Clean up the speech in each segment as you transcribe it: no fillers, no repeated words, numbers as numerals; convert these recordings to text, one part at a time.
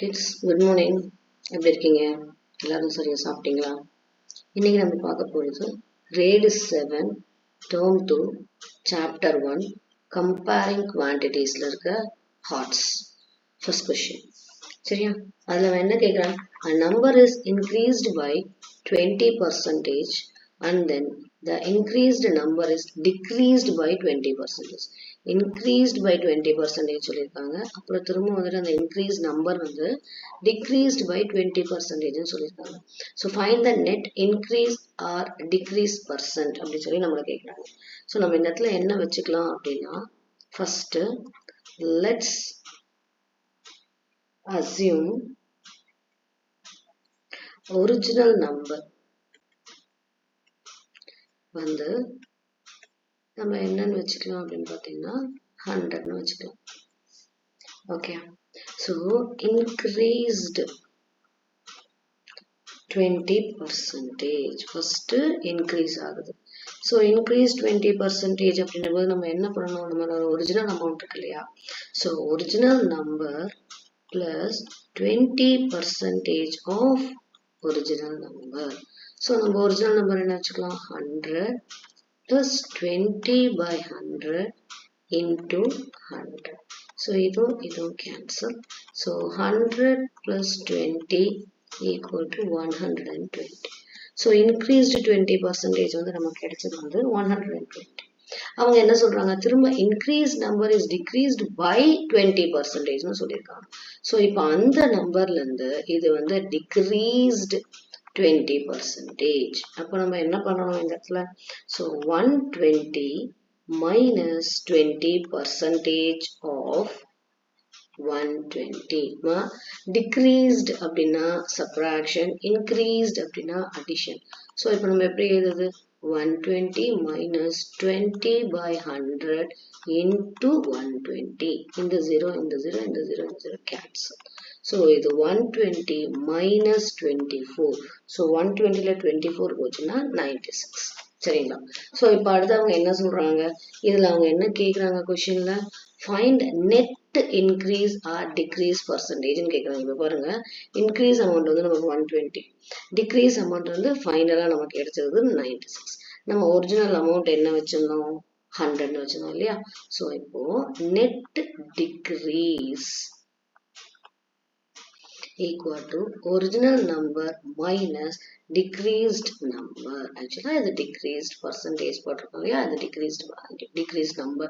Kids good morning. எப்படி இருக்கீங்க? எல்லாரும் சரியா சாப்பிட்டீங்களா? இன்னைக்கு நம்ம பார்க்க போகிறது grade 7 term 2 chapter 1 comparing quantitiesல இருக்க ஹார்ட்ஸ். ஃபர்ஸ்ட் கொஸ்டின் சரியா? அதில் என்ன கேட்குறாங்க? A number is increased by 20% and then the increased number is decreased by 20%. Increased by 20% சொல்லியிருக்காங்க. அப்புறம் திரும்ப வந்துட்டு அந்த increased number வந்து decreased by 20% சொல்லியிருக்காங்க. So find the net increase or decrease percent அப்படி சொல்லி நம்மளை கேட்குறாங்க. ஸோ நம்ம இந்த இடத்துல என்ன வச்சுக்கலாம் அப்படின்னா, first let's assume original number வந்து நம்ம என்னன்னு வச்சுக்கலாம் அப்படின்னு பார்த்தீங்கன்னா 100ன்னு வச்சுக்கலாம். Okay, so increased 20% first increase ஆகுது. ஸோ இன்க்ரீஸ் 20% அப்படின்னும் போது நம்ம என்ன பண்ணணும்? நம்மளோட ஒரிஜினல் அமௌண்ட் இருக்கு இல்லையா? So original number plus 20% of original number. So நம்ம ஒரிஜினல் நம்பர் என்ன வச்சுக்கலாம்? 100 plus 20 by 100 into 100. So இதுவும் cancel. So 100 plus 20 equal to 120. So increased 20% வந்து நமக்கு கிடைச்சது வந்து 120. அவங்க என்ன சொல்றாங்க? திரும்ப increased number is decreased by 20% சொல்லியிருக்காங்க. ஸோ இப்போ அந்த நம்பர்ல இருந்து இது வந்து decreased 20%. அப்போ நம்ம என்ன பண்ணணும் இந்த இடத்துல? So 120 minus 20% of 120. Decreased அப்படின்னா subtraction, increased அப்படின்னா addition. ஸோ இப்போ நம்ம எப்படி எழுதுது? 120 minus 20 by 100 into 120. இந்த 0 இந்த 0 இந்த 0 இந்த 0 cancel. ஸோ இது 120 minus 24. ஸோ 120ல 24 போச்சுன்னா 96. சரிங்களா? ஸோ இப்போ அடுத்து அவங்க என்ன சொல்றாங்க? இதில் அவங்க என்ன கேட்குறாங்க கொஸ்டின்ல? Find net increase or decrease பர்சன்டேஜ்னு கேட்குறாங்க. இப்போ பாருங்க, இன்க்ரீஸ் அமௌண்ட் வந்து நமக்கு 120, டிக்ரீஸ் அமௌண்ட் வந்து ஃபைனலாக நமக்கு கிடைச்சது 96. நம்ம ஒரிஜினல் அமௌண்ட் என்ன வச்சிருந்தோம்? 100ன்னு வச்சிருந்தோம் இல்லையா? ஸோ இப்போ net decrease equal to original number minus decreased number. Actually இது decreased percentage போட்டிருக்கோம் இல்லையா? அது decreased value, decreased number.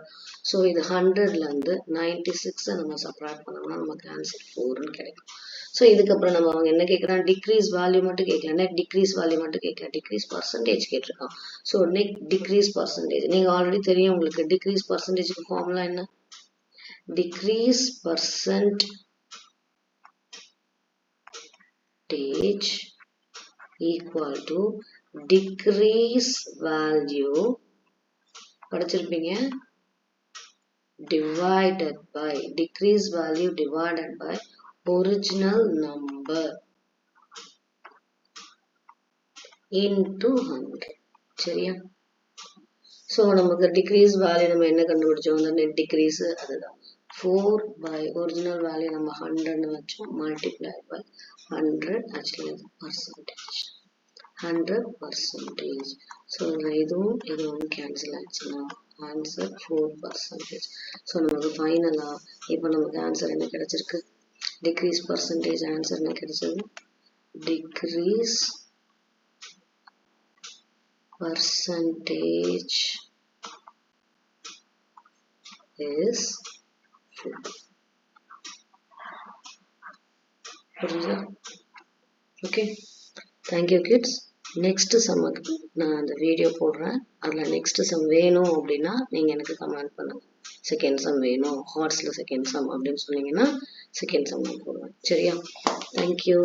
So இது 100ல இருந்து 96 நம்ம சப்ராக்ட் பண்ணோம்னா நமக்கு ஆன்சர் 4ன்னு கிடைக்கும். ஸோ இதுக்கப்புறம் நம்ம அவங்க என்ன கேட்குறாங்க? டிக்ரீஸ் வேல்யூ மட்டும் கேட்கல, நெட் டிக்ரீஸ் வேல்யூ மட்டும் கேட்கல, டிக்ரீஸ் பர்சன்டேஜ் கேட்டிருக்கான். ஸோ நெட் டிக்ரீஸ் பர்சன்டேஜ் நீங்கள் ஆல்ரெடி தெரியும் உங்களுக்கு. டிக்ரீஸ் பர்சன்டேஜ்க்கு ஃபார்முலா என்ன? Decrease percent equal to decrease value படிச்சிருப்பீங்க, divided by decrease value divided by original number into 100. சரியா? ஸோ நமக்கு டிக்ரீஸ் வேல்யூ நம்ம என்ன கண்டுபிடிச்சோம்? அந்த நெட் டிக்ரீஸ் அதுதான் 4 by original value நம்ம 100ன்னு வச்சோம், multiply by 100. ஆக்சுவலி இது பர்சன்டேஜ் 100%. ஸோ இதுவும் கேன்சல் ஆச்சுன்னா ஆன்சர் 4%. ஸோ நமக்கு ஃபைனலாக இப்போ நமக்கு ஆன்சர் என்ன கிடைச்சிருக்கு? டிக்ரீஸ் பர்சன்டேஜ் ஆன்சர் என்ன கிடைச்சது? Decrease percentage is 4. புரியுதா? Okay, thank you kids. நெக்ஸ்ட் சம்முக்கு நான் அந்த வீடியோ போடுறேன். அதில் நெக்ஸ்ட் சம் வேணும் அப்படின்னா நீங்கள் எனக்கு கமெண்ட் பண்ணுங்கள். செகண்ட் சம் வேணும், ஹார்ட்ஸில் செகண்ட் சம் அப்படின்னு சொன்னீங்கன்னா செகண்ட் சம் நான் போடுவேன். சரியா? தேங்க்யூ.